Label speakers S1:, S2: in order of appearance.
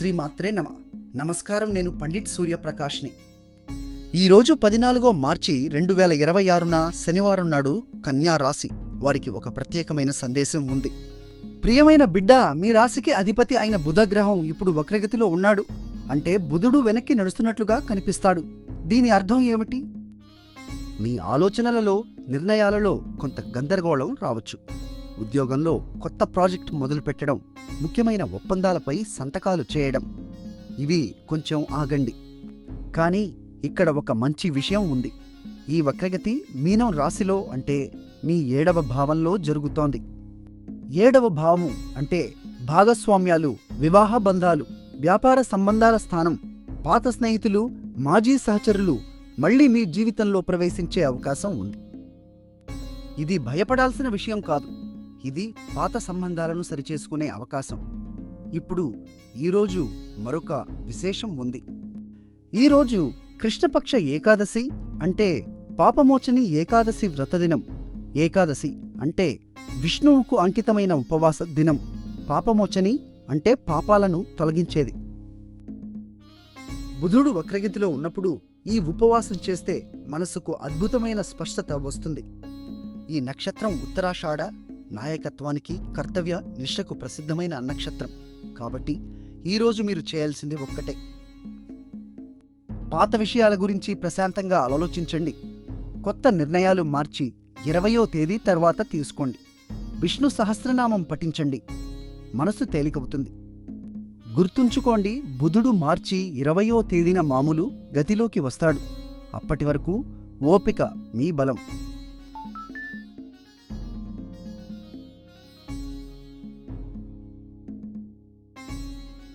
S1: శ్రీమాత్రే నమ. నమస్కారం. నేను పండిట్ సూర్యప్రకాష్ని. ఈరోజు 14 మార్చి 2026న శనివారం నాడు కన్యా రాశి వారికి ఒక ప్రత్యేకమైన సందేశం ఉంది. ప్రియమైన బిడ్డ, మీ రాశికి అధిపతి అయిన బుధగ్రహం ఇప్పుడు వక్రగతిలో ఉన్నాడు. అంటే బుధుడు వెనక్కి నడుస్తున్నట్లుగా కనిపిస్తాడు. దీని అర్థం ఏమిటి? మీ ఆలోచనలలో, నిర్ణయాలలో కొంత గందరగోళం రావచ్చు. ఉద్యోగంలో కొత్త ప్రాజెక్టు మొదలుపెట్టడం, ముఖ్యమైన ఒప్పందాలపై సంతకాలు చేయడం, ఇవి కొంచెం ఆగండి. కానీ ఇక్కడ ఒక మంచి విషయం ఉంది. ఈ వక్రగతి మీనం రాశిలో, అంటే మీ 7వ భావంలో జరుగుతోంది. 7వ భావము అంటే భాగస్వామ్యాలు, వివాహ బంధాలు, వ్యాపార సంబంధాల స్థానం. పాత స్నేహితులు, మాజీ సహచరులు మళ్లీ మీ జీవితంలో ప్రవేశించే అవకాశం ఉంది. ఇది భయపడాల్సిన విషయం కాదు. ఇది పాత సంబంధాలను సరిచేసుకునే అవకాశం. ఇప్పుడు ఈరోజు మరొక విశేషం ఉంది. ఈరోజు కృష్ణపక్ష ఏకాదశి, అంటే పాపమోచని ఏకాదశి వ్రతదినం. ఏకాదశి అంటే విష్ణువుకు అంకితమైన ఉపవాస దినం. పాపమోచని అంటే పాపాలను తొలగించేది. బుధుడు వక్రగతిలో ఉన్నప్పుడు ఈ ఉపవాసం చేస్తే మనసుకు అద్భుతమైన స్పష్టత వస్తుంది. ఈ నక్షత్రం ఉత్తరాషాఢ, నాయకత్వానికి, కర్తవ్య నిష్ఠకు ప్రసిద్ధమైన నక్షత్రం. కాబట్టి ఈరోజు మీరు చేయాల్సింది ఒక్కటే. పాత విషయాల గురించి ప్రశాంతంగా ఆలోచించండి. కొత్త నిర్ణయాలు మార్చి 20వ తేదీ తర్వాత తీసుకోండి. విష్ణు సహస్రనామం పఠించండి. మనసు తేలికవుతుంది. గుర్తుంచుకోండి, బుధుడు మార్చి 20వ తేదీన మామూలు గతిలోకి వస్తాడు. అప్పటి వరకు ఓపిక మీ బలం.